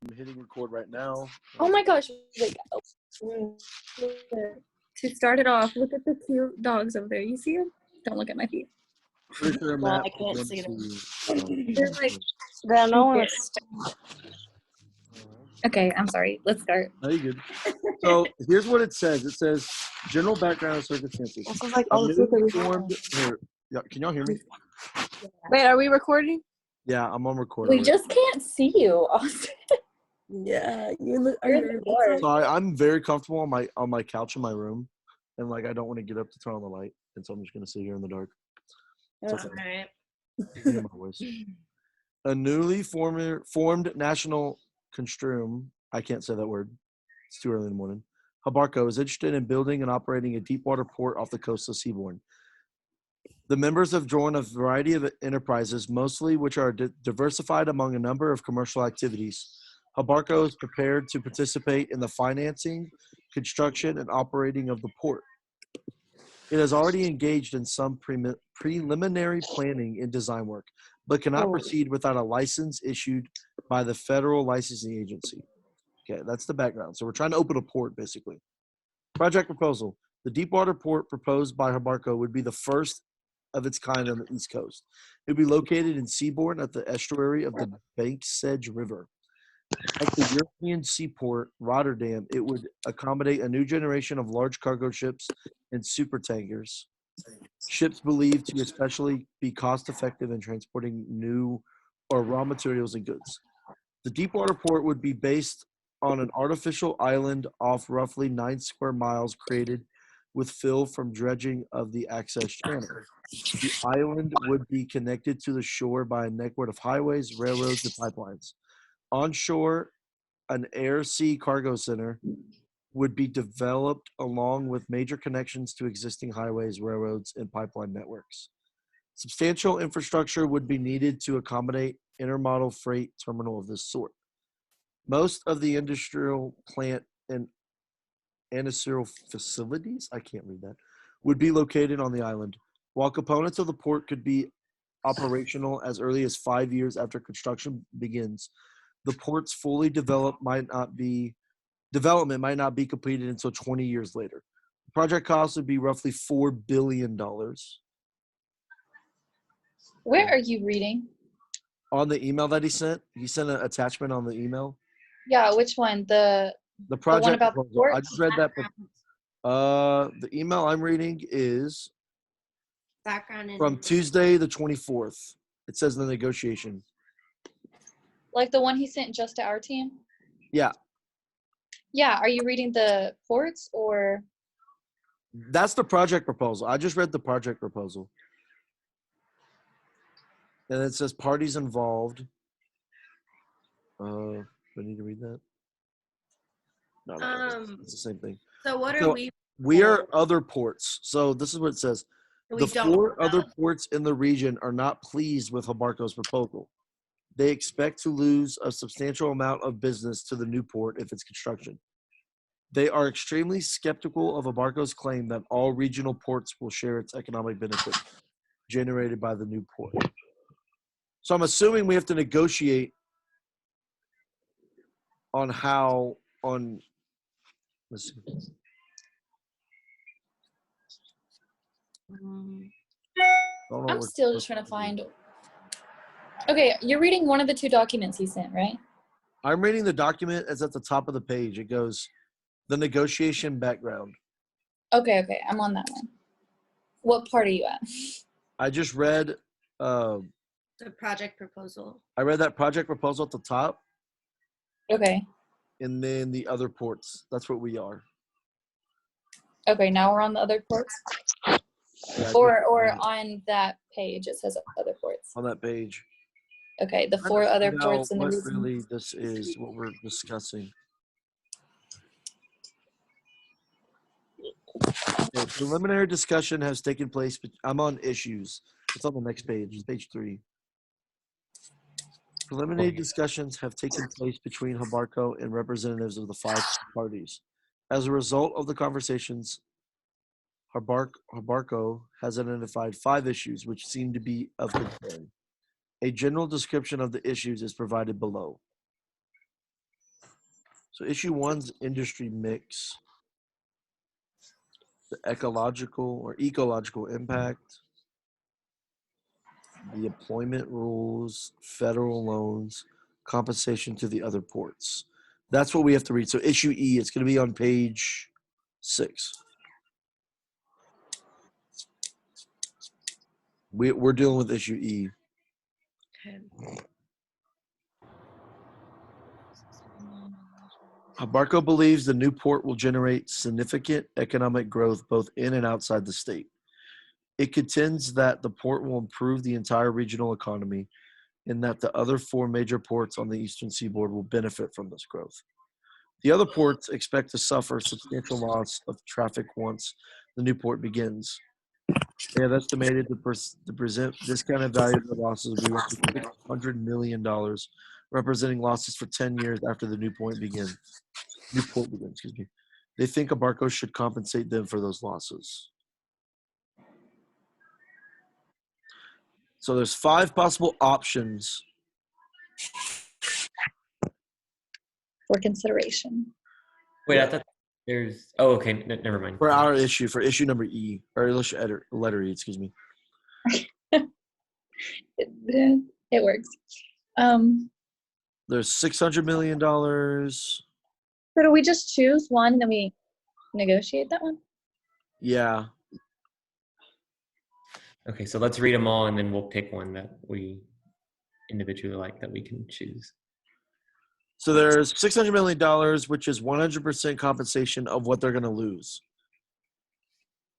I'm hitting record right now. Oh my gosh. Like, to start it off, look at the cute dogs over there. You see them? Don't look at my feet. Pretty sure No, Matt I can't was see going them. They're like, Then no one cute. is. Okay, I'm sorry. Let's start. No, you good. So here's what it says. It says general background and circumstances. This is like A all the food that newly we have. formed. Here, yeah, can y'all hear me? Wait, are we recording? Yeah, I'm on record. We already. just can't see you, Austin. Yeah, you look. You're in the dark. So I'm very comfortable on my couch in my room, and like I don't want to get up to turn on the light, and so I'm just gonna sit here in the dark. It's okay. Alright. You can hear my voice. A newly formed national construum. I can't say that word. It's too early in the morning. Habarco is interested in building and operating a deepwater port off the coast of Seabourn. The members have joined a variety of enterprises, mostly which are diversified among a number of commercial activities. Habarco is prepared to participate in the financing, construction, and operating of the port. It has already engaged in some preliminary planning and design work, but cannot proceed without a license issued by the Federal Licensing Agency. Okay, that's the background. So we're trying to open a port, basically. Project proposal. The deepwater port proposed by Habarco would be the first of its kind on the East Coast. It would be located in Seabourn at the estuary of the Bankside River. Like the European seaport, Rotterdam, it would accommodate a new generation of large cargo ships and supertankers. Ships believed to especially be cost-effective in transporting new or raw materials and goods. The deepwater port would be based on an artificial island off roughly 9 square miles created with fill from dredging of the access channel. The island would be connected to the shore by a network of highways, railroads, and pipelines. Onshore, an air-sea cargo center would be developed along with major connections to existing highways, railroads, and pipeline networks. Substantial infrastructure would be needed to accommodate intermodal freight terminal of this sort. Most of the industrial plant and ancillary facilities, I can't read that, would be located on the island. While components of the port could be operational as early as 5 years after construction begins, the port's fully development might not be completed until 20 years later. The project cost would be roughly $4 billion. Where are you reading? On the email that he sent an attachment on the email. Yeah, which one? The project one about the proposal. port? I just read that. The email I'm reading is Background is from Tuesday the 24th. It says the negotiation. Like the one he sent just to our team? Yeah. Yeah, are you reading the ports or? That's the project proposal. I just read the project proposal. And it says parties involved. Do I need to read that? No, it's the same thing. So what are we? We are other ports. So this is what it says. The 4 other ports in the region are not pleased with Habarco's proposal. They expect to lose a substantial amount of business to the new port if it's construction. They are extremely skeptical of Habarco's claim that all regional ports will share its economic benefit generated by the new port. So I'm assuming we have to negotiate on how on. Let's see. I'm still just trying to find. Okay, you're reading one of the 2 documents he sent, right? I'm reading the document. It's at the top of the page. It goes, the negotiation background. Okay, I'm on that one. What part are you at? I just read The project proposal. I read that project proposal at the top. Okay. And then the other ports. That's what we are. Okay, now we're on the other ports? Yeah, or on that page, it says other ports. On that page. Okay, the 4 other ports in the region. Really this is what we're discussing. Okay, preliminary discussion has taken place. I'm on issues. It's on the next page. It's page 3. Preliminary discussions have taken place between Habarco and representatives of the 5 parties. As a result of the conversations, Habarco has identified 5 issues which seem to be of concern. A general description of the issues is provided below. So issue one's industry mix, the ecological impact, the employment rules, federal loans, compensation to the other ports. That's what we have to read. So issue E, it's going to be on page 6. We're dealing with issue E. Okay. Barco believes the new port will generate significant economic growth both in and outside the state. It contends that the port will improve the entire regional economy and that the other 4 major ports on the eastern seaboard will benefit from this growth. The other ports expect to suffer substantial loss of traffic once the new port begins. They have estimated to present discounted value of the losses will be roughly $600 million, representing losses for 10 years after the new port begins. They think Abarco should compensate them for those losses. So there's 5 possible options For consideration. Wait, I thought there's. Oh, okay. Never mind. for our issue, for issue number E, or letter E, excuse me. It works. There's $600 million. So do we just choose one and then we negotiate that one? Yeah. Okay, so let's read them all, and then we'll pick one that we individually like that we can choose. So there's $600 million, which is 100% compensation of what they're going to lose.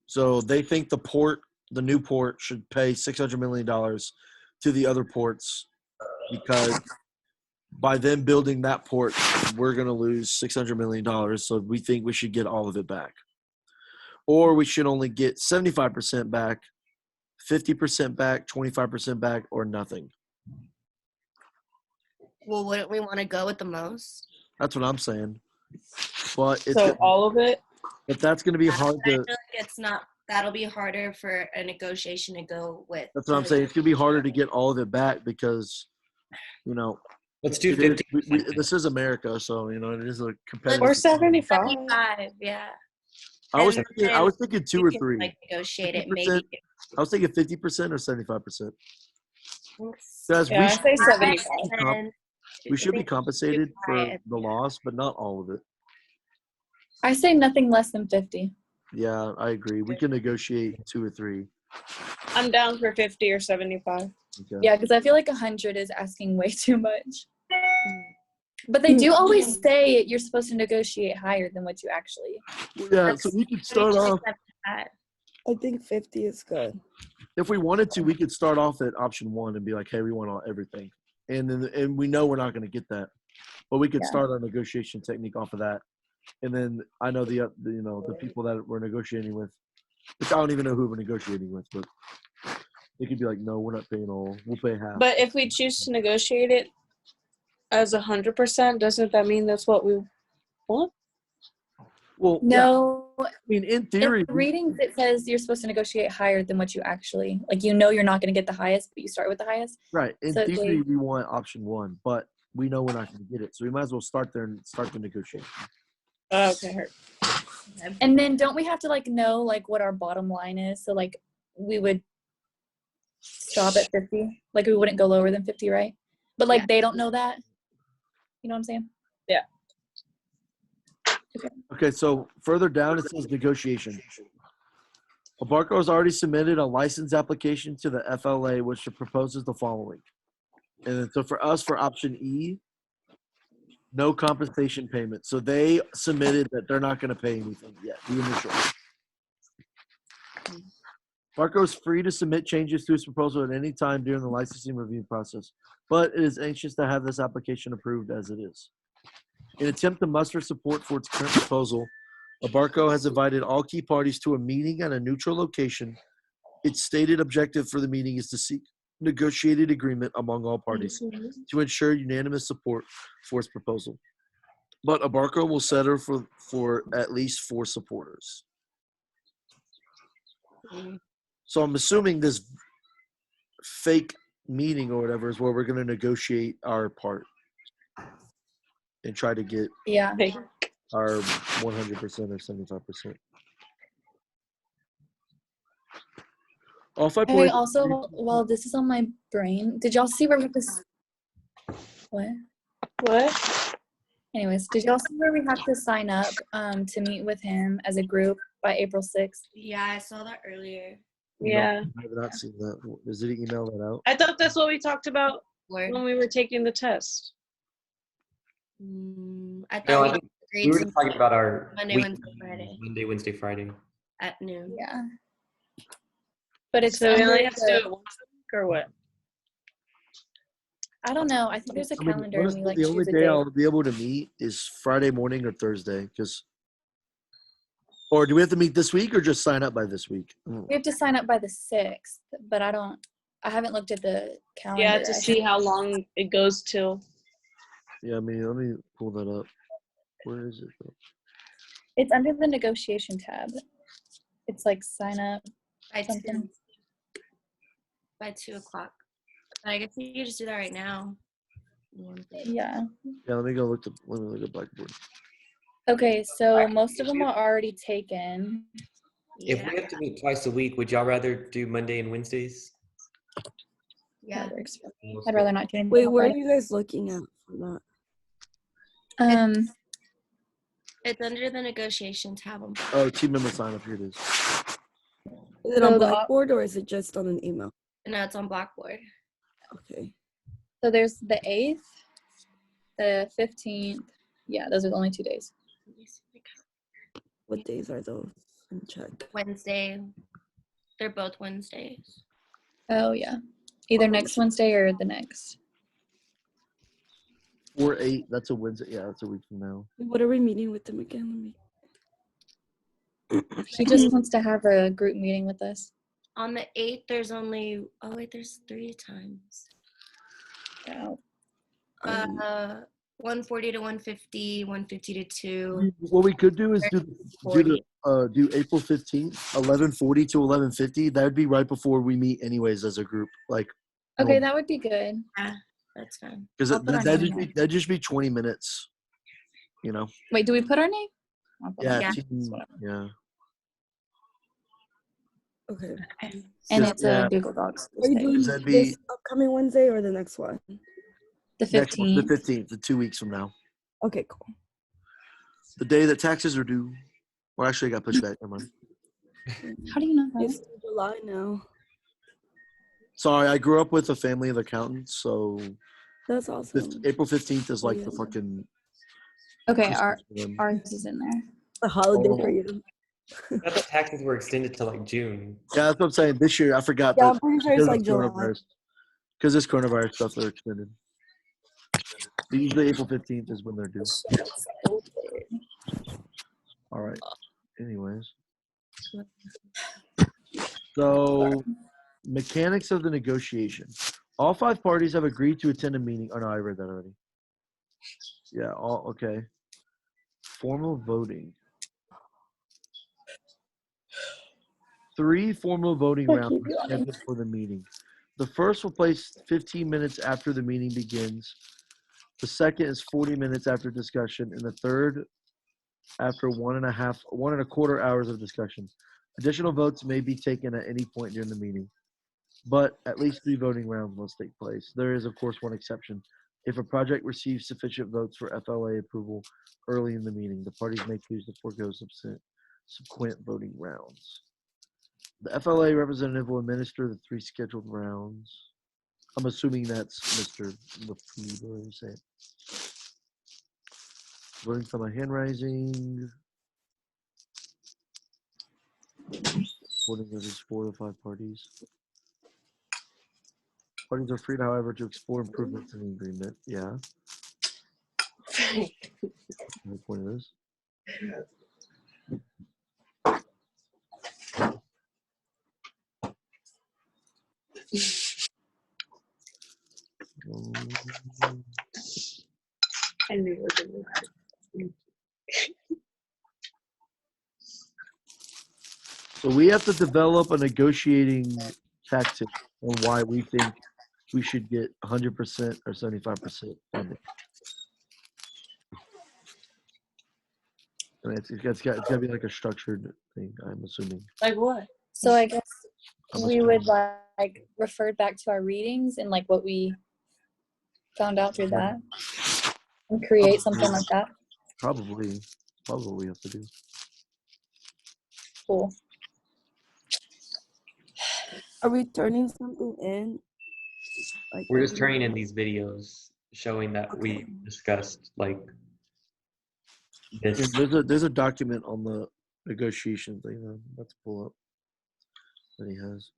So they think the new port should pay $600 million to the other ports because by them building that port, we're going to lose $600 million. So we think we should get all of it back. Or we should only get 75% back, 50% back, 25% back, or nothing. Well, wouldn't we want to go with the most? That's what I'm saying. But it's So all of it? but that's going to be hard I to. feel like it's not. That'll be harder for a negotiation to go with. That's what I'm saying. It's going to be harder to get all of it back because, Let's do it is- 50. this is America, so it is a competitive. Or 75? 75, yeah. I was and thinking 2 We or can, 3. like, negotiate it 50%. maybe. I was thinking 50% or 75%. Guys, Yeah, I say 75. And we should be compensated for Right. the loss, but not all of it. I say nothing less than 50. Yeah, I agree. We can negotiate 2 or 3. I'm down for 50 or 75. Okay. Yeah, because I feel like 100 is asking way too much. But they do always say you're supposed to negotiate higher than what you actually. Yeah, so we could start off. I think 50 is good. If we wanted to, we could start off at option 1 and be like, "Hey, we want everything," and we know we're not going to get that, but we could Yeah. start our negotiation technique off of that, and then I know the people that we're negotiating with, which I don't even know who we're negotiating with, but they could be like, "No, we're not paying all. We'll pay half." But if we choose to negotiate it as 100%, doesn't that mean that's what we want? Well, No, yeah, I mean, in theory, in the readings it says you're supposed to negotiate higher than what you actually like. You're not going to get the highest, but you start with the highest. right? In so theory, we want option 1, but we know we're not going to get it, so we might as well start there and start the negotiation. Okay. And then don't we have to know what our bottom line is? So we would stop at 50. We wouldn't go lower than 50, right? But Yeah. they don't know that. You know what I'm saying? Okay, so further down it says negotiation. Abarco has already submitted a license application to the FLA, which proposes the following. And then, so for us, for option E, no compensation payment. So they submitted that they're not going to pay anything yet, the initial. Barco is free to submit changes to his proposal at any time during the licensing review process, but it is anxious to have this application approved as it is. In an attempt to muster support for its current proposal, Abarco has invited all key parties to a meeting at a neutral location. Its stated objective for the meeting is to seek negotiated agreement among all parties to ensure unanimous support for its proposal. But Abarco will settle for at least 4 supporters. So I'm assuming this fake meeting or whatever is where we're going to negotiate our part. and try to get Yeah. Okay. our 100% or 75%. All 5 Hey, parties. also, while this is on my brain, did y'all see where we just what? What? Anyways, did y'all see where we have to sign up to meet with him as a group by April 6th? Yeah, I saw that earlier. No, Yeah. I have not seen that. Does it email that out? I thought that's what we talked about Or, when we were taking the test. I thought No, we I think we agreed were to just talking about our Monday, week- Wednesday, Friday Monday, Wednesday, Friday. at noon. Yeah. But it's So we under only have to do the, it once a week or what? I don't know. I think there's a I mean, calendar and honestly, we like the only choose a day day. I'll be able to meet is Friday morning or Thursday. Because, or do we have to meet this week or just sign up by this week? We have to sign up by the 6th, but I haven't looked at the calendar. Yeah, to see how long it goes till. Yeah, I mean, let me pull that up. Where is it? Though? It's under the negotiation tab. It's like sign up. By Something. 2. By 2 o'clock. I guess you could just do that right now. Yeah. Yeah, let me look at Blackboard. Okay, so most of them are already taken. If Yeah. we have to meet twice a week, would y'all rather do Monday and Wednesdays? Yeah. That works for me. I'd rather not do anything. Wait, on where are Friday. you guys looking at for that? It's under the negotiation tab. Oh, team member sign up. Here it is. Is it So on the Blackboard or is it just on an email? No, it's on Blackboard. Okay. So there's the 8th, the 15th. Yeah, those are the only 2 days. What days are those? Let me check. Wednesday. They're both Wednesdays. Oh yeah, either next Wednesday or the next. 4/8. That's a Wednesday. Yeah, that's a week from now. What are we meeting with them again? He just wants to have a group meeting with us. On the 8th, there's only, oh wait, there's 3 times. Yeah. 140 to 150, 150 to 2. What we could do is do April 15th, 11:40 to 11:50. That would be right before we meet, anyways, as a group. Like, Okay, that would be good. Yeah, that's fine. because I'll put our name in that'd just be 20 minutes. You know. Wait, do we put our name? I'll put Yeah. my name. Yeah. Okay. And Just- it's yeah. a Google Docs. Are you doing that'd be- this upcoming Wednesday or the next one? The Next one, the 15th. 15th, the 2 weeks from now. Okay, cool. The day that taxes are due. Or actually, I got pushed back. Never mind. How do you know It's that? July now. Sorry, I grew up with a family of accountants, so That's awesome. April 15th is like the Yeah. fucking. Okay, Christmas for them. ours is in there. A holiday Oh. for you. I thought the taxes were extended to like June. Yeah, that's what I'm saying. This year, I forgot Yeah, that I'm pretty sure it's like July. Because this coronavirus stuff, they're extended. But usually April 15th is when they're due. All right. Anyways. So, mechanics of the negotiation. All 5 parties have agreed to attend a meeting. Oh, no, I read that already. Yeah, okay. Formal voting. 3 formal voting rounds are scheduled for the meeting. The first will place 15 minutes after the meeting begins. The second is 40 minutes after discussion, and the third after 1.25 hours of discussion. Additional votes may be taken at any point during the meeting, but at least 3 voting rounds must take place. There is, of course, one exception. If a project receives sufficient votes for FLA approval early in the meeting, the parties may choose to forego subsequent voting rounds. The FLA representative will administer the 3 scheduled rounds. I'm assuming that's Mr. Lafleur, whatever you say it. Voting from a hand raising. Voting of these 4 to 5 parties. Parties are free, however, to explore improvements in the agreement. Yeah. The point of this. I knew it was gonna be So we have to develop a negotiating tactic on why we think we should get 100% or 75% funding. I mean, it's got to be like a structured thing. I'm assuming. Like what? So I guess I'm we assuming. would like refer back to our readings and like what we found out through that and create something like that. Probably what we have to do. Cool. Are we turning something in? Like We're just every- turning in these videos showing that we Okay. discussed like Yeah, this. there's a document on the negotiation thing. Let's pull up that he has.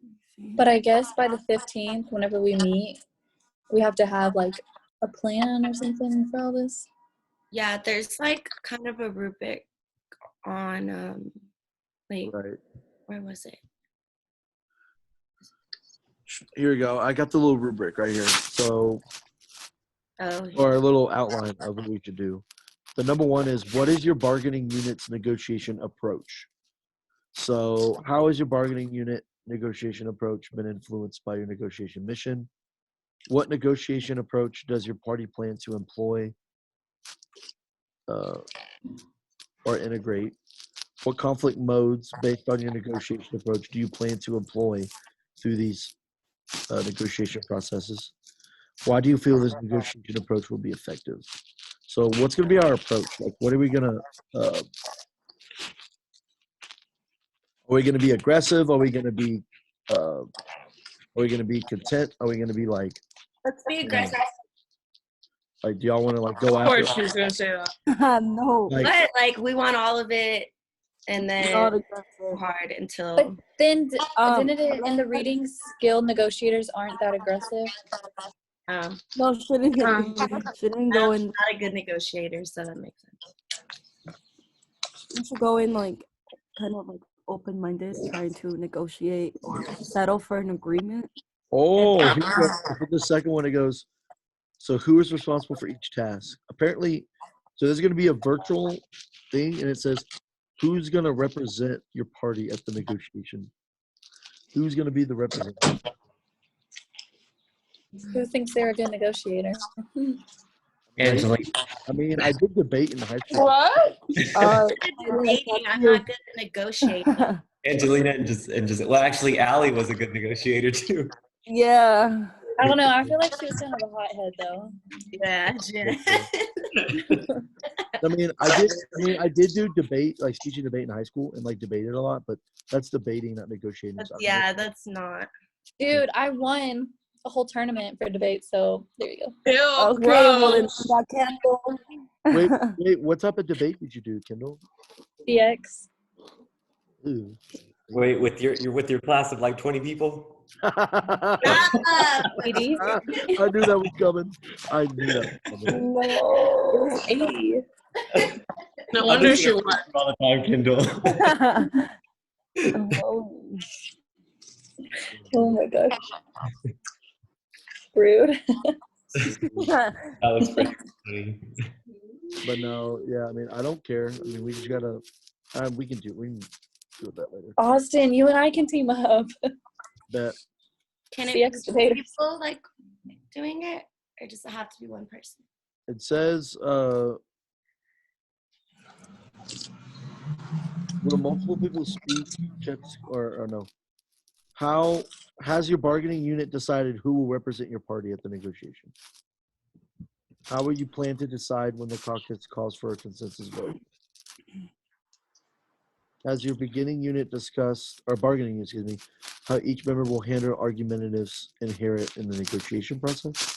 But I guess by the 15th, whenever we meet, we have to have like a plan or something for all this. Yeah, there's like kind of a rubric on wait, Right. where was it? Here we go. I got the little rubric right here. So, Oh, or a little outline of what we should do. The number one is, what is your bargaining unit's negotiation approach? So, how has your bargaining unit negotiation approach been influenced by your negotiation mission? What negotiation approach does your party plan to employ or integrate? What conflict modes, based on your negotiation approach, do you plan to employ through these negotiation processes? Why do you feel this negotiation approach will be effective? So what's going to be our approach? Like, what are we going to, are we going to be aggressive? Are we going to be content? Are we going to be like, let's be aggressive. do y'all want to like go Of after? course she's gonna say that. No. Like, But like we want all of it and then Not go aggressive. hard until But then Um, didn't it in the reading skill negotiators aren't that aggressive? No, shouldn't go in. not a good negotiator, so that makes sense. You should go in like kind of like open-minded, trying to negotiate or settle for an agreement. oh, here we go. For the second one, it goes, so who is responsible for each task? Apparently, so there's going to be a virtual thing, and it says, who's going to represent your party at the negotiation? Who's going to be the representative? Who thinks they're a good negotiator? Angela, I mean, I did debate in high school. What? Debating, I'm not good at negotiating. Angelina and just well, actually, Allie was a good negotiator too. Yeah. I don't know. I feel like she was kind of a hothead though. Yeah, Jen. I did do debate, like speech and debate in high school, and like debated a lot. But that's debating, not negotiating. So yeah, that's not. Dude, I won a whole tournament for debate, so there you go. Ew, Okay, well then gross. that candle. Wait, what type of debate did you do, Kendall? DX. Ooh. Wait, with your class of like 20 people. I Ladies. knew that was coming. I knew that was coming. No. 80. No wonder she won. All the time, Kendall. Oh. Oh my gosh. Rude. That was pretty funny. But no, yeah, I mean, I don't care. I mean, we just gotta. We can do that later. Austin, you and I can team up. That Can it The be excavators. people like doing it, or does it have to be one person? it says. Will multiple people speak? Checks or no? How has your bargaining unit decided who will represent your party at the negotiation? How will you plan to decide when the caucus calls for a consensus vote? Has your beginning unit discussed, or bargaining unit, excuse me, how each member will handle argumentatives inherent in the negotiation process?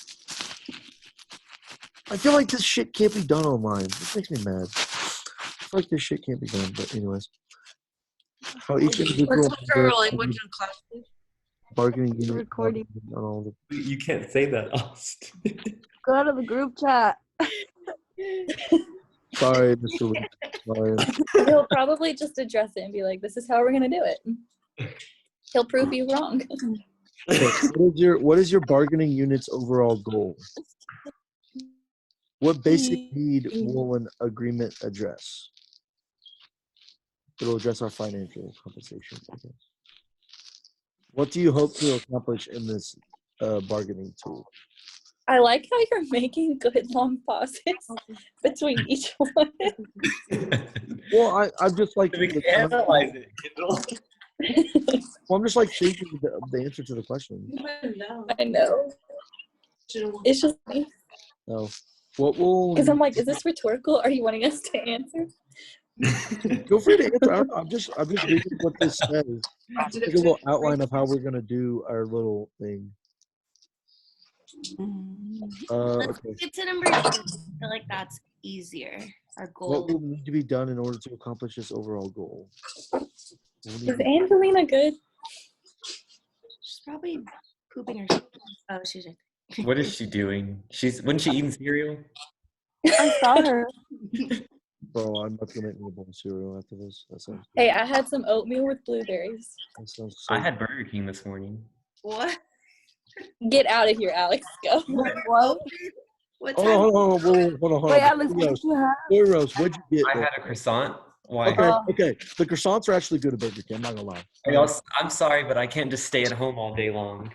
I feel like this shit can't be done online. This makes me mad. I feel like this shit can't be done, but anyways. How each individual What's her language in class? bargaining unit Recording. on all the You can't say that, Austin. Go to the group chat. sorry, Mr. Lee. Sorry. He'll probably just address it and be like, this is how we're going to do it. He'll prove you wrong. Okay, what is your bargaining unit's overall goal? What basic need will an agreement address? It'll address our financial compensation, I guess. What do you hope to accomplish in this bargaining tool? I like how you're making good long pauses between each one. Well, I'm just like, We can analyze it, Kendall. well, I'm just like thinking the answer to the question. I know. It's just me. No. What will? Because I'm like, is this rhetorical? Are you wanting us to answer? Feel free to answer. I don't know. I'm just reading what this says. Like a little outline of how we're gonna do our little thing. Let's Okay. get to number 2. I feel like that's easier. Our What goal. will need to be done in order to accomplish this overall goal? We'll need Is to- Angelina good? She's probably pooping her. Oh, she's. What is she doing? Wasn't she eating cereal? I saw her. Bro, I'm about to make me a bowl of cereal after this. That sounds good. Hey, I had some oatmeal with blueberries. That sounds so I had Burger King this morning. What? Get out of here, Alex. Go. What? What Hold time? on, hold on. Wait, Alex, what Rose, did you have? Boy Rose, what'd you get? I bro? had a croissant. Why? Okay, okay. The croissants are actually good at Burger King. I'm not gonna lie. Hey, I'm sorry, but I can't just stay at home all day long.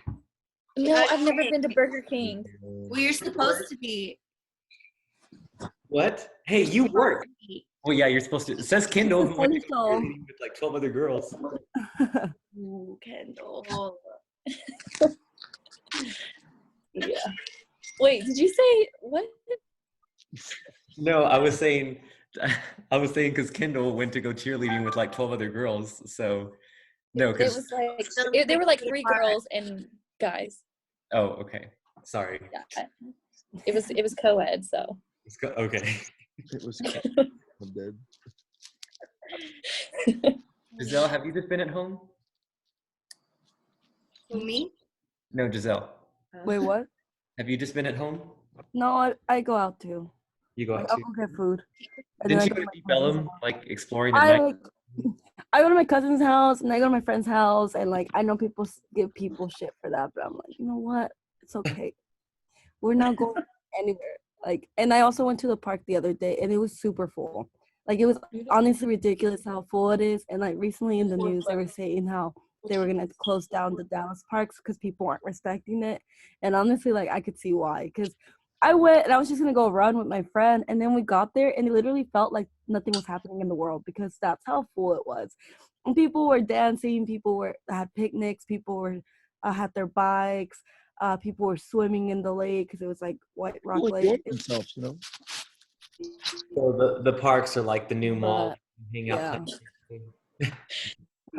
No, I've never been to Burger King. Well, you're supposed to be. What? Hey, you work. Well, yeah, you're supposed to. It says Kendall who went to Essential. cheerleading with like 12 other girls. Ooh, Kendall. Yeah. Wait, did you say what? No, I was saying because Kendall went to go cheerleading with like 12 other girls. So, no, It because was like there were like 3 girls and guys. oh, okay, sorry. Yeah. It was co-ed, so. Okay. It was. I'm dead. Giselle, have you just been at home? Who, me? No, Giselle. Wait, what? Have you just been at home? No, I go out too. You go Like, out I'll too. go get food. And then Didn't I you go go to to my Deep cousin's Ellum, house. like exploring at night? I go to my cousin's house and I go to my friend's house and like I know people give people shit for that, but I'm like, you know what? It's okay. We're not going anywhere. Like, and I also went to the park the other day and it was super full. Like, it was honestly ridiculous how full it is. And like recently in the news, they were saying how they were gonna close down the Dallas parks because people weren't respecting it. And honestly, like I could see why. Because I went and I was just gonna go run with my friend, and then we got there and it literally felt like nothing was happening in the world because that's how full it was. And people were dancing, people had picnics, people were had their bikes, people were swimming in the lake because it was like White Rock People Lake. enjoy It was- themselves, you know. So the parks are like the new mall. Hang out. yeah. type thing.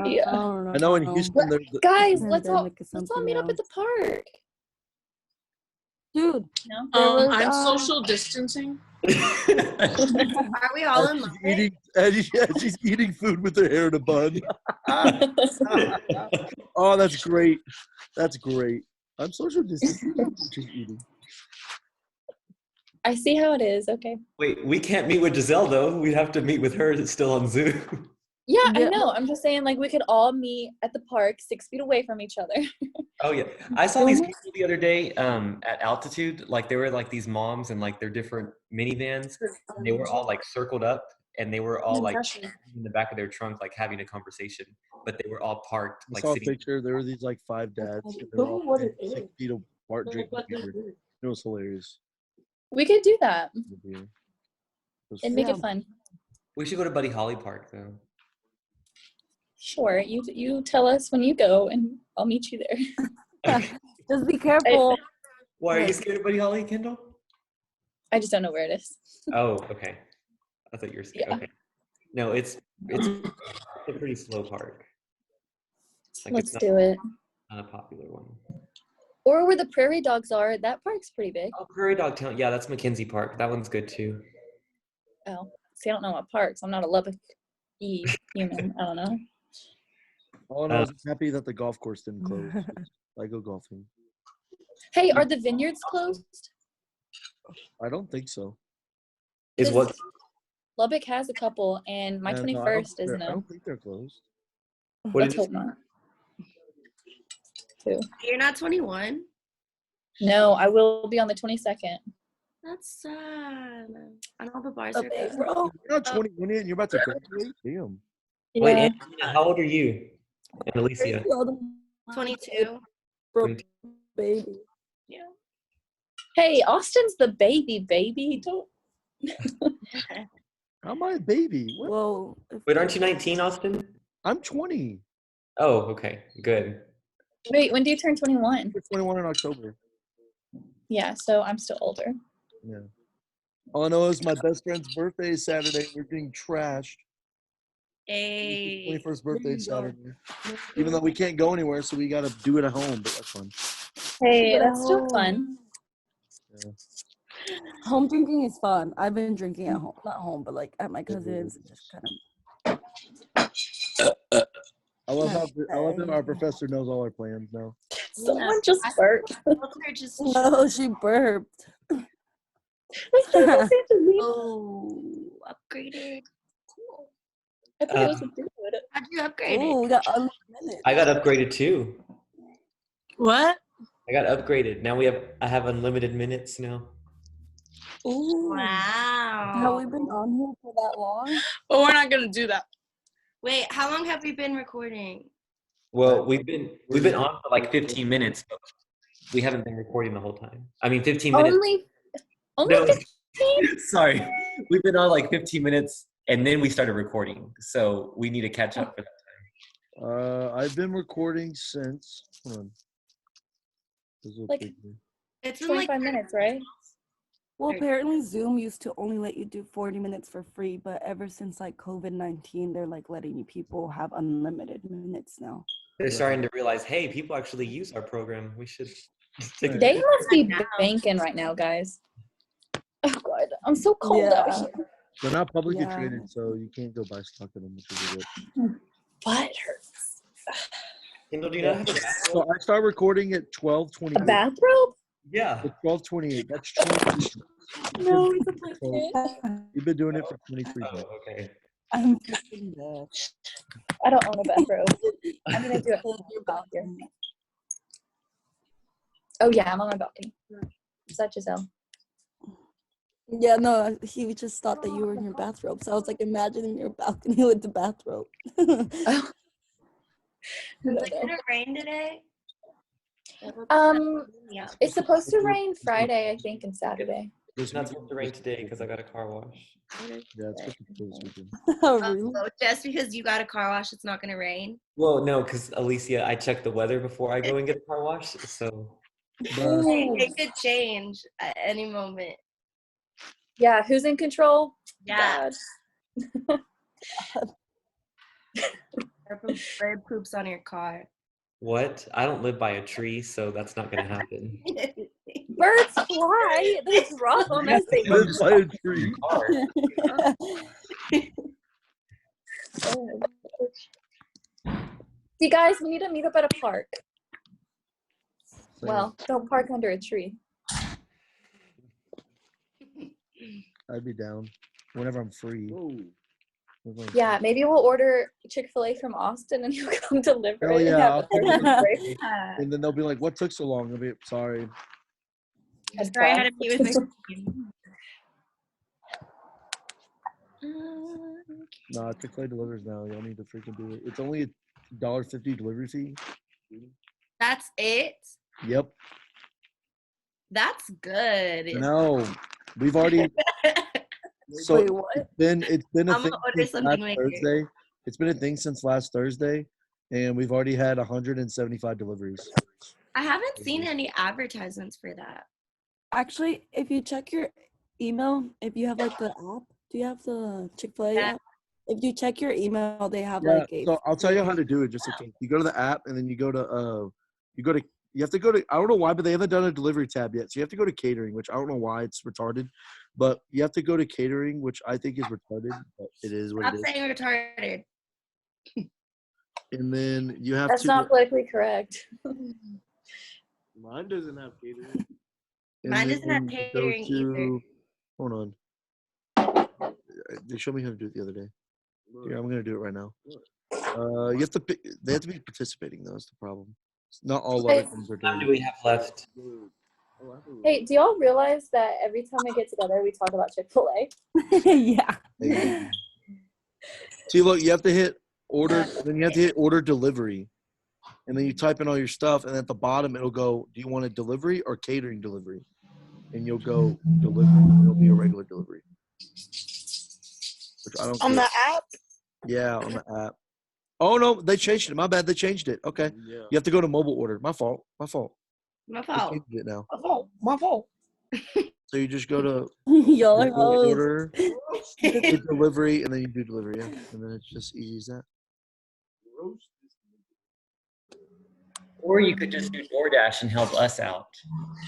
Yeah. I don't know. I know in Houston, there's the, Guys, let's all Pandemic is meet something up at the park. Dude, No? there was, I'm social distancing. Are we all in she's love? eating, she's eating food with her hair in a bun. Oh, that's great. That's great. I'm social distancing. She's eating. I see how it is. Okay. Wait, we can't meet with Giselle though. We'd have to meet with her that's still on Zoom. Yeah, I Yeah. know. I'm just saying, like, we could all meet at the park 6 feet away from each other. Oh yeah, I saw these people the other day at altitude. Like they were like these moms and like their different minivans. And they were all like circled up, and they were all like in the back of their trunk, like having a conversation. But they were all parked, I like saw a sitting. picture. There were these like 5 dads. And they were all 6 feet apart drinking beer. It was hilarious. We could do that The beer. It was and make Yeah. it fun. We should go to Buddy Holly Park though. Sure. You tell us when you go, and I'll meet you there. just be careful. Why are you scared of Buddy Holly, Kendall? I just don't know where it is. Oh, okay. I thought you were scared. Yeah. Okay. No, it's a pretty slow park. Like Let's it's do it. not a popular one. Or where the prairie dogs are. That park's pretty big. Oh, Prairie Dog Town. Yeah, that's Mackenzie Park. That one's good too. Oh, see, I don't know what parks. I'm not a Lubbock human. I don't know. All in all, I was happy that the golf course didn't close. I go golfing. Hey, are the vineyards closed? I don't think so. Is This- what? Lubbock has a couple, and my Yeah, no, 21st is I no. don't think they're closed. What Let's is it? hope not. Too. You're not 21? No, I will be on the 22nd. That's sad. And all the bars Of are closed. April. You're not 21 yet and you're about to graduate? Damn. Wait, Yeah. Angelina, how old are you? And Alicia. 22. Baby. Hey, Austin's the baby. Don't. How am I a baby? What? Well, Wait, aren't you 19, Austin? I'm 20. Oh, okay, good. Wait, when do you turn 21? I'm 21 in October. Yeah, so I'm still older. Yeah. All I know is my best friend's birthday is Saturday. We're getting trashed. Hey. 21st birthday is Saturday. Even though we can't go anywhere, so we got to do it at home, but that's fun. Hey, But at that's still home. fun. Yeah. home drinking is fun. I've been drinking at home, not home, but like at my cousin's. Just kind of. I love how our professor knows all our plans now. Someone just burped. They're just No, she burped. oh upgraded. Cool. I thought it was a dude. How'd you upgrade Oh, it? we got unlimited. I got upgraded too. What? I got upgraded. Now I have unlimited minutes now. Ooh. Have Wow. we been on here for that long? But we're not gonna do that. Wait, how long have we been recording? Well, we've been on for like 15 minutes, but we haven't been recording the whole time. I mean, 15 minutes. Only No. 15? Sorry, we've been on like 15 minutes, and then we started recording. So we need to catch up for that. I've been recording since. Hold on. This is a Like- big one. It's in like 25 minutes, right? Well, apparently Zoom used to only let you do 40 minutes for free, but ever since like COVID-19, they're like letting you people have unlimited minutes now. They're starting to realize, hey, people actually use our program. We should take They advantage. must be banking right now, guys. Oh god, I'm so cold out Yeah. here. They're not publicly Yeah. traded, so you can't go buy stock in them, which is good. Butt hurts. Kendall, do you not have a bathrobe? So I start recording at A 12:28. bathrobe? Yeah. At 12:28. That's 23. No, it's a blanket. You've been doing it for 23 Oh, days. okay. I'm freaking dead. I don't own a bathrobe. I'm gonna do it. Hold your balcony. Oh yeah, I'm on my balcony. Is that Giselle? Yeah, no, he just thought that you were in your bathrobe. So I was like imagining your balcony with the bathrobe. Oh. No, Did no. it rain today? Yeah. It's supposed to rain Friday, I think, and Saturday. It's not supposed to rain today because I got a car wash. Yeah, it's supposed to be this weekend. Oh, really? So just because you got a car wash, it's not gonna rain. Well, no, because Alicia, I check the weather before I go and get a car wash. So But It could change at any moment. Yeah, who's in control? Yeah. God. Bird poops on your car. what? I don't live by a tree, so that's not gonna happen. Birds fly. That's wrong. Yes, they do. lives by a tree. Car. See, guys, we need to meet up at a park. Well, don't park under a tree. I'd be down whenever I'm free. Whenever I'm Yeah, free. maybe we'll order Chick-fil-A from Austin and you'll come deliver Hell it. and yeah, have I'll a perfect break. And then they'll be like, "What took so long?" I'll be sorry. That's Sorry, I had fine. to meet with my Nah, Chick-fil-A delivers now. Y'all need to freaking do it. It's only $1.50 delivery fee. That's it? Yep. That's good. No, we've already. So Wait, what? it's been a I'm thing gonna order since something last later. Thursday. It's been a thing since last Thursday, and we've already had 175 deliveries. I haven't seen any advertisements for that. Actually, if you check your email, if you have like the app, do you have the Chick-fil-A Yeah. app? If you check your email, they have Yeah, like a. so I'll tell you how to do it just in case. You go to the app and then you have to go to, I don't know why, but they haven't done a delivery tab yet. So you have to go to catering, which I don't know why it's retarded, but you have to go to catering, which I think is retarded, but it is what Stop it is. saying retarded. And then you have That's to. not politically correct. Mine doesn't have catering. Mine doesn't have catering either. Hold on. They showed me how to do it the other day. Here, I'm gonna do it right now. You have to. They have to be participating though. That's the problem. Not all other Guys, things are How many do doing. we have left? Hey, do y'all realize that every time we get together, we talk about Chick-fil-A? Yeah. it. See, look, you have to hit order. Then you have to hit order delivery, and then you type in all your stuff, and at the bottom it'll go, "Do you want a delivery or catering delivery?" And you'll go delivery. It'll be a regular delivery. which I don't On get. the app? Yeah, on the app. Oh no, they changed it. My bad, they changed it. Okay, Yeah. you have to go to mobile order. My fault. My fault. My They fault. changed it now. My fault. So you just go to Y'all are mobile hoes. order, hit delivery, and then you do delivery. Yeah, and then it's just easy as that. Or you could just do DoorDash and help us out.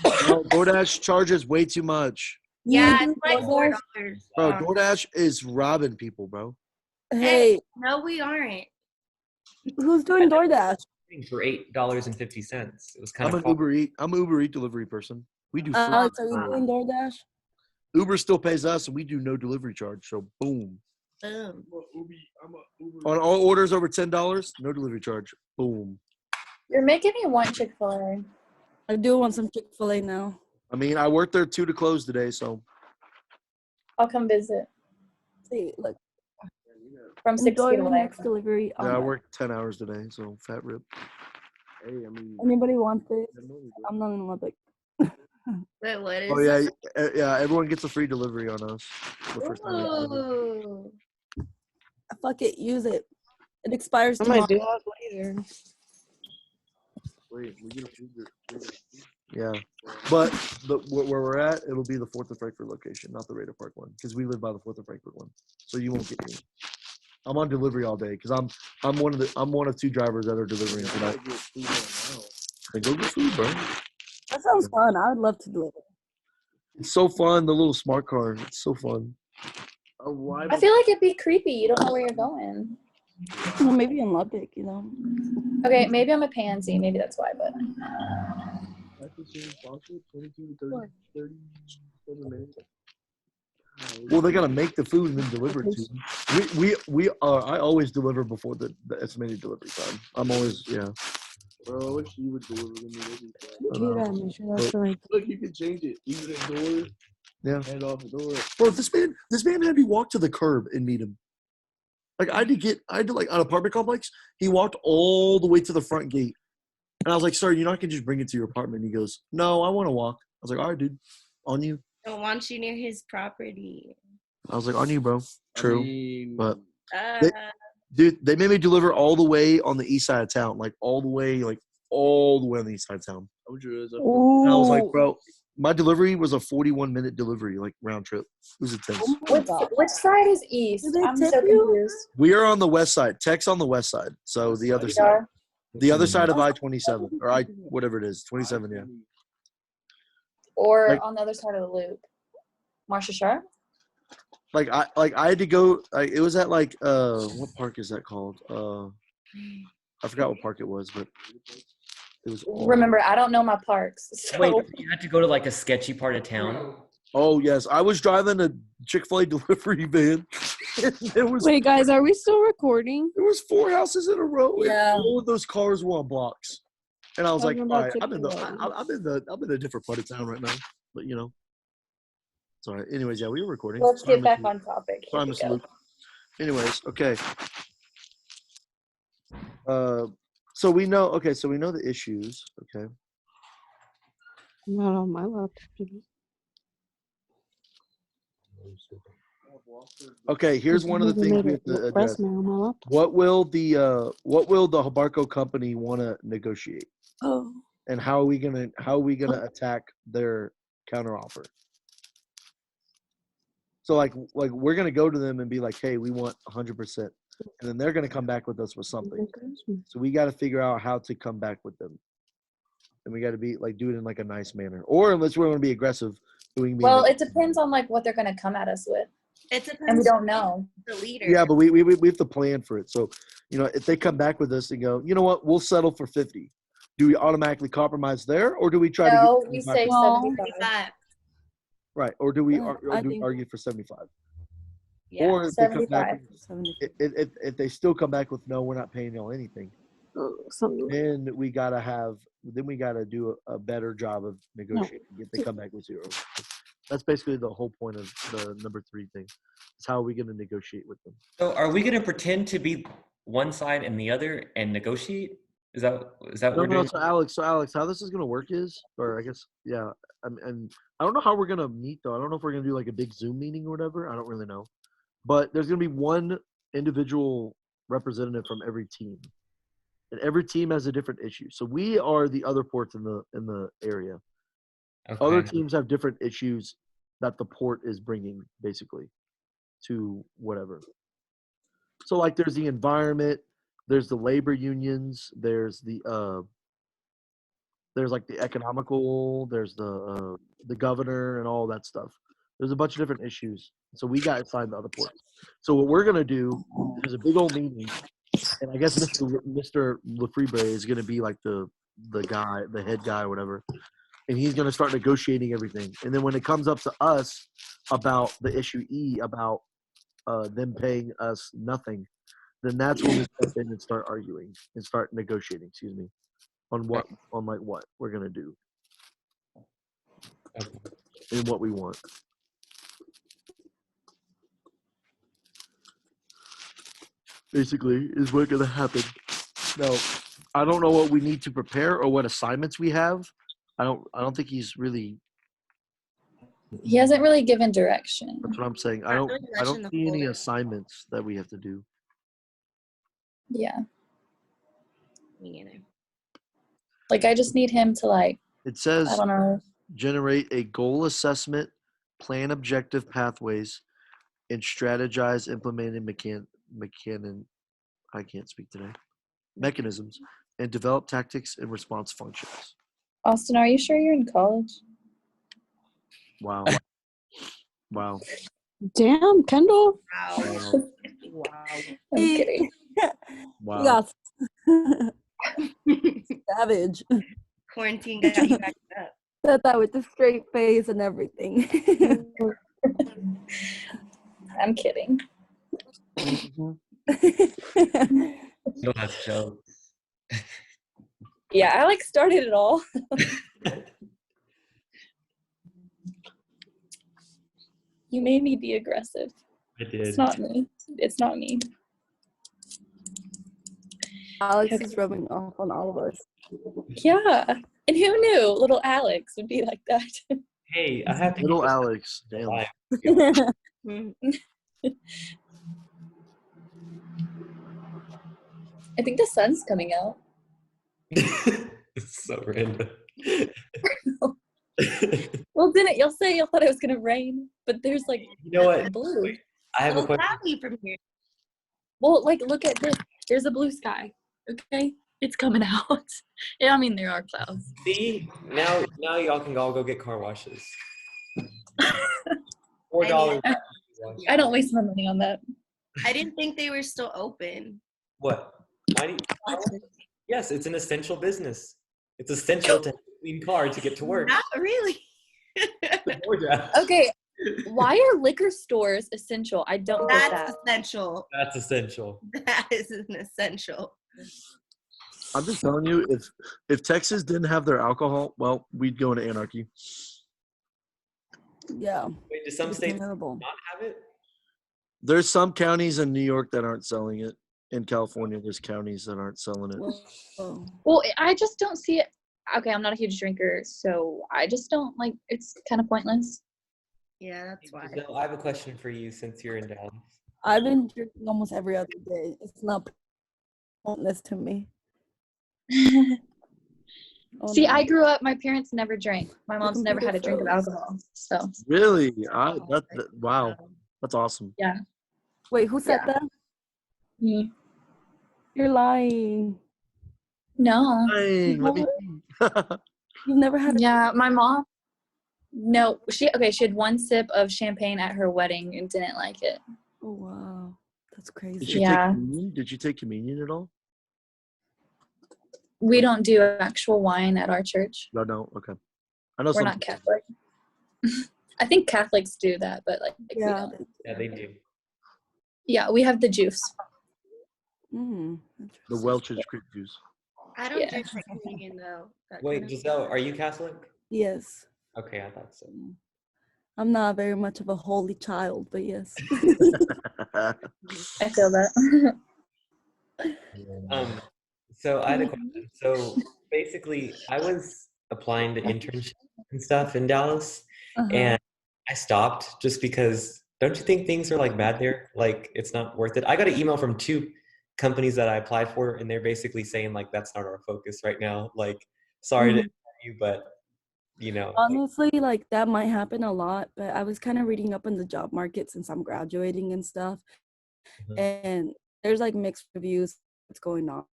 No, DoorDash charges way too much. Yeah, You it's do like $4. DoorDash? Bro, DoorDash is robbing people, bro. Hey, No, we aren't. who's doing DoorDash? For $8.50. It was kind I'm of an Uber Eat. I'm an Uber Eat delivery person. We do free. Alex, are you doing DoorDash? Uber still pays us, and we do no delivery charge. So boom. Boom. On all orders over $10, no delivery charge. Boom. You're making me want Chick-fil-A I do want some Chick-fil-A now. I mean, I worked there 2 to close today, so I'll come visit See, look, from 6 enjoy feet your away. next delivery. yeah, I online. worked 10 hours today, so fat rip. Hey, I mean, Anybody want this? I'm not in Lubbock. Wait, what is Oh yeah, yeah. Everyone gets a free delivery on us. The it? first time they deliver. Ooh. Fuck it, use it. It expires I tomorrow. might do that later. wait, we get a food. Yeah, but where we're at, it'll be the 4th of Frankfurt location, not the Raider Park one, because we live by the 4th of Frankfurt one. So you won't get me. I'm on delivery all day because I'm one of 2 drivers that are delivering tonight. Then go get food, bro. That sounds fun. I would love to deliver. It's so fun. The little smart car. It's so fun. Why? I feel like it'd be creepy. You don't know where you're going. Well, maybe in Lubbock, you know. Okay, maybe I'm a pansy. Maybe that's why, but Well, they gotta make the food and then deliver it to you. We I always deliver before the estimated delivery time. I'm always Bro, I wish you would deliver to me every time. Do that. Make sure that's the right. Look, you can change it. Leave it at door. Yeah. Hand off the door. Bro, this man had me walk to the curb and meet him. Like I had to like on apartment complex. He walked all the way to the front gate, and I was like, "Sir, you're not gonna just bring it to your apartment." And he goes, "No, I want to walk." I was like, "All right, dude, on you." Don't want you near his property. I was like, "On you, bro." True, I mean, but Uh, dude, they made me deliver all the way on the east side of town, like all the way on the east side of town. I'm sure it's And I was like, Ooh. bro, my delivery was a 41-minute delivery, like round trip. It was intense. Oh my which, God. which side is east? Did they I'm tip so you? confused. We are on the west side. Tech's on the west side, so the other We side, are. the other side of I-27 or whatever it is, 27. Yeah. Or Like- on the other side of the loop. Marcia Sharp? Like I had to go. It was at like what park is that called? I forgot what park it was, but it was. Remember, I don't know my parks. So Wait, you had to go to like a sketchy part of town? Oh yes, I was driving a Chick-fil-A delivery van. And there was Wait, guys, are we still recording? 4 houses in a row. And Yeah. all of those cars were on blocks. And I was like, Talking all about right, I'm in Chick-fil-A. a different part of town right now. But you know. It's all right. Anyways, yeah, we were recording. let's Sorry, get back Mr. on topic. Here Sorry, we Mr. go. Luke. Anyways, okay. So we know the issues. Okay. Not on my laptop. Okay, here's one of the things we have to address. What will the Habarco company want to negotiate? Oh. And how are we gonna attack their counteroffer? So like we're gonna go to them and be like, hey, we want 100%, and then they're gonna come back with us with something. So we got to figure out how to come back with them, and we got to be like do it in like a nice manner, or unless we want to be aggressive, doing. Well, it depends on like what they're gonna come at us with, it depends. and we don't know. The leader. Yeah, but we have to plan for it. So you know, if they come back with us and go, you know what, we'll settle for 50. Do we automatically compromise there, or do we try No, to get we 75%? say Well, 75. Right, or do we Yeah, or I do we think- argue for 75? Yeah. Or if they come back, 75. if they still come back with no, we're not paying y'all anything, Something. then we gotta do a better job of negotiating. If they come back with 0, that's basically the whole point of the number 3 thing. Is how are we gonna negotiate with them? So are we going to pretend to be one side and the other and negotiate? Is that what No, we're doing? So Alex, how this is gonna work is, or I guess, yeah, and I don't know how we're gonna meet though. I don't know if we're gonna do like a big Zoom meeting or whatever. I don't really know, but there's going to be one individual representative from every team, and every team has a different issue. So we are the other ports in the area. Other Okay. teams have different issues that the port is bringing, basically, to whatever. So like, there's the environment, there's the labor unions, there's like the economical, there's the governor and all that stuff. There's a bunch of different issues. So we got assigned to other ports. So what we're gonna do, there's a big old meeting, and I guess Mr. Lefebvre is gonna be like the guy, the head guy, or whatever, and he's gonna start negotiating everything. And then when it comes up to us about the issue E about them paying us nothing, then that's when we step in and start arguing and start negotiating. Excuse me, on what we're gonna do Okay. and what we want. Basically, is what's gonna happen. No, I don't know what we need to prepare or what assignments we have. I don't think he's really. He hasn't really given direction. That's what I'm saying. I Not don't. really I much in don't the see any folder. assignments that we have to do. Yeah. Me neither. Like, I just need him to, like, It I says don't know. generate a goal assessment, plan objective pathways, and strategize implementing I can't speak today. Mechanisms, and develop tactics and response functions. Austin, are you sure you're in college? Wow. Wow. Damn, Kendall. Wow. Wow. Wow. I'm kidding. Wow. Savage. Quarantine got you back up. Said that with a straight face and everything. I'm kidding. Mhm. No, that's jokes. Yeah, I, like, started it all. You made me be aggressive. I did. It's not me. It's not me. Alex is rubbing off on all of us. Yeah. And who knew little Alex would be like that? Hey, I have to Little keep this Alex. Damn. alive. Mm. I think the sun's coming out. It's so random. Well, didn't you'll say you thought it was gonna rain, but there's like You know what? blue. I have a Little question. cloudy from here. Well, like look at this. There's a blue sky. Okay, it's coming out. Yeah, I mean there are clouds. See, now y'all can all go get car washes. $4. I don't waste my money on that. I didn't think they were still open. What? Why do you, yes, it's an essential business. It's essential to have a clean car to get to work. Not really. Georgia. Okay, why are liquor stores essential? I don't get that. That's essential. That's essential. That is an essential. I'm just telling you, if Texas didn't have their alcohol, well, we'd go into anarchy. Yeah. Wait, do some it's states terrible. not have it? There's some counties in New York that aren't selling it. In California, there's counties that aren't selling it. Whoa. Well, I just don't see it. Okay, I'm not a huge drinker, so I just don't like. It's kind of pointless. Yeah, that's why. Giselle, I have a question for you since you're in Dallas. I've been drinking almost every other day. It's not pointless to me. Oh, See, no. I grew up. My parents never drank. My mom's never had a computer drink of froze. alcohol. So Really? Wow. That's awesome. Wait, who said Yeah. that? mm, You're lying. no. Dang, let me You've never had a Yeah, my mom. No, she had one sip of champagne at her wedding and didn't like it. Oh wow. That's Did crazy. you Yeah. take communion? Did you take communion at all? We don't do actual wine at our church. No. Okay. I know We're some. not Catholic. I think Catholics do that, but like we Yeah. don't. Yeah, they do. Yeah, we have the juice. Mm, The interesting. Welch's grape juice. I don't Yeah. drink the communion though. That Wait, kind of- Giselle, are you Catholic? Yes. Okay, I thought so. I'm not very much of a holy child, but yes. I feel that. So I had a question. So basically, I was applying to internships and stuff in Dallas, Uh-huh. and I stopped just because Don't you think things are like bad there? Like it's not worth it. I got an email from 2 companies that I applied for, and they're basically saying like that's not our focus right now. Like, sorry to Mhm. tell you, but Honestly, like that might happen a lot, but I was kind of reading up on the job market since I'm graduating and stuff, Mhm. and there's like mixed reviews what's going on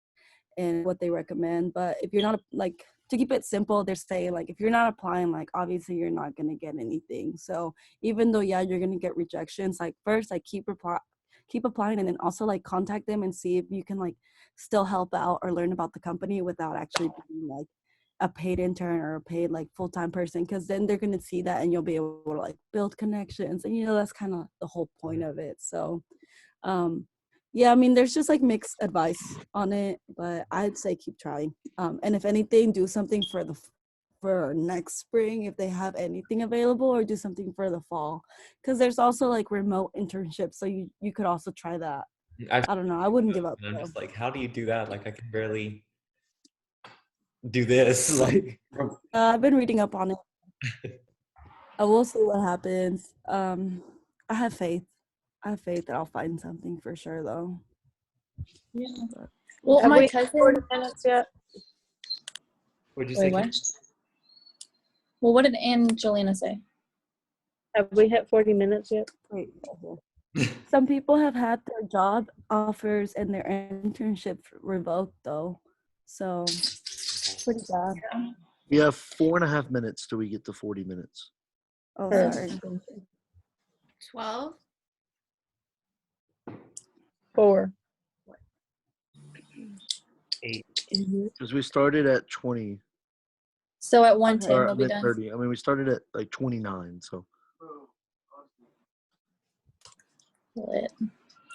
and what they recommend. But if you're not like to keep it simple, they're saying like if you're not applying, like obviously you're not gonna get anything. So even though yeah, you're gonna get rejections, like first like keep applying and then also like contact them and see if you can like still help out or learn about the company without actually being like a paid intern or a paid like full-time person, because then they're going to see that and you'll be able to like build connections, and that's kind of the whole point of it. So um yeah, I mean there's just like mixed advice on it, but I'd say keep trying, and if anything do something for next spring if they have anything available, or do something for the fall, because there's also like remote internships, so you could also try that. I've I don't know, I wouldn't give up and I'm though. just like, how do you do that? Like I can barely do this. Like I've been reading up on it. I will see what happens. I have faith. I have faith that I'll find something for sure, though. Yeah. But Well, Have my we cousin. 40 minutes yet? what'd you Wait, say? what? Well, what did Angelina say? Have we hit 40 minutes yet? wait, some people have had their job offers and their internship revoked, though. So pretty bad. We have 4.5 minutes till we get to 40 minutes. Oh, Or- sorry. 12? 4. 8. Because we started at 20 So at 1:10 or we'll be done. 30. I mean, we started at like 29. So Lit.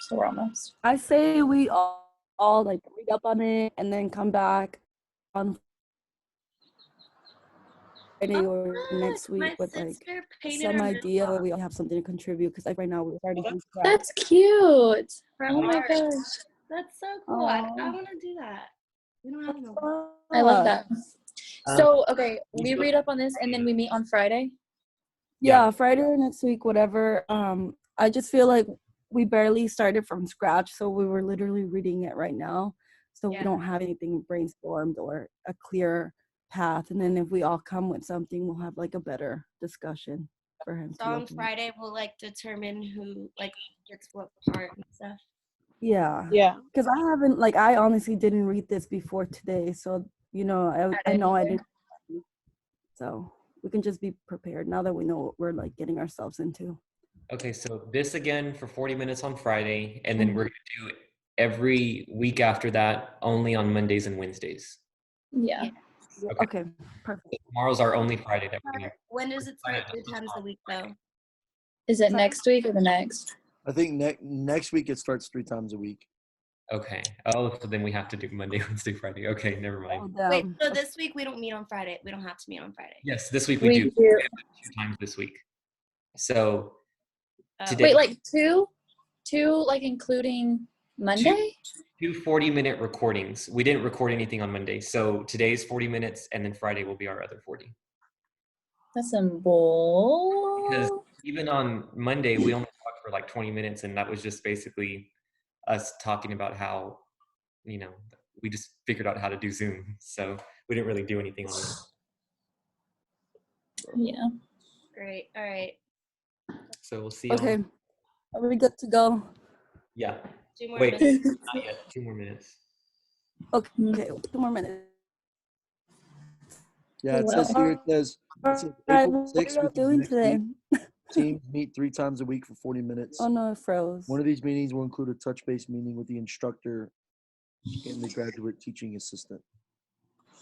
So we're almost. I say we all like read up on it and then come back on Friday or next My week with like sister painted some her idea where mailbox we all have something to contribute, because like right now we're starting from scratch. That's cute. from Oh my art. gosh. That's so cool. I Aw. want to do that. We don't have no. I love that. Um, So, okay, we read up on this and then we meet on Friday. Yeah, Friday or next week, whatever. I just feel like we barely started from scratch, so we were literally reading it right now. So we Yeah. don't have anything brainstormed or a clear path. And then if we all come with something, we'll have like a better discussion for him So to on look at. Friday, we'll like determine who like gets what part and stuff. Yeah. Yeah. Because I honestly didn't read this before today. So, I know I didn't. So we can just be prepared now that we know what we're like getting ourselves into. Okay, so this again for 40 minutes on Friday, and then we're gonna do every week after that only on Mondays and Wednesdays. Yeah. Okay, perfect. Tomorrow's our only Friday that we do. When does it start? 3 times a week though. Is it next week or the next? I think next week it starts 3 times a week. Okay. Oh, so then we have to do Monday, Wednesday, Friday. Okay, never mind. Wait, so this week we don't meet on Friday. We don't have to meet on Friday. Yes, this week we do. We have 2 times this week. So today, Wait, like two, like including Monday? 2 40-minute recordings. We didn't record anything on Monday, so today's 40 minutes, and then Friday will be our other 40. That's some bull. Because even on Monday, we only talked for like 20 minutes, and that was just basically us talking about how, we just figured out how to do Zoom. So we didn't really do anything on that. Yeah. Great. All right. So we'll see. Okay. Are we good to go? Yeah. 2 more Wait, minutes. not yet. 2 more minutes. Okay, 2 more minutes. Yeah, it says here, it says Alright, April what are 6th, y'all which is doing next today? week. Teams meet 3 times a week for 40 minutes. Oh no, it froze. One of these meetings will include a touch-base meeting with the instructor and the graduate teaching assistant.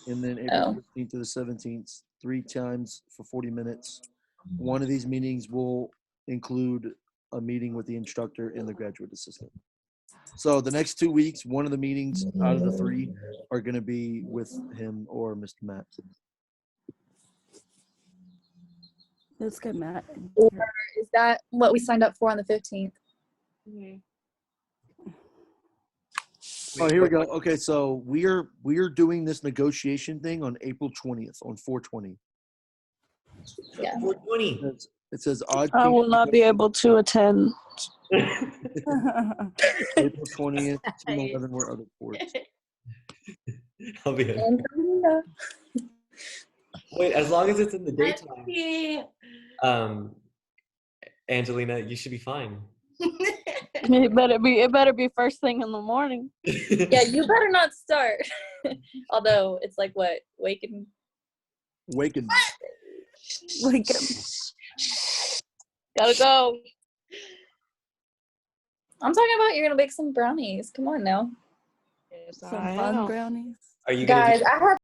And then April 15th to the 17th, 3 times for 40 minutes. One of these meetings will include a meeting with the instructor and the graduate assistant. So the next 2 weeks, one of the meetings out of the 3 are going to be with him or Mr. Matt. Let's get Matt. Or is that what we signed up for on the 15th? Mhm. Oh, here we go. Okay, so we're doing this negotiation thing on April 20th on 420. Yeah. 420. It says Odd I will King not be able to attend. April 20th, Team 11 were other ports. I'll be in. Angelina. Wait, as long as it's in the daytime, Yeah. Angelina, you should be fine. It better be first thing in the morning. Yeah, you better not start. Although it's like what? Waking. Waken. Like Gotta go. I'm talking about you're gonna bake some brownies. Come on now. Yes, some I fun am. brownies. Are you gonna Guys, do I have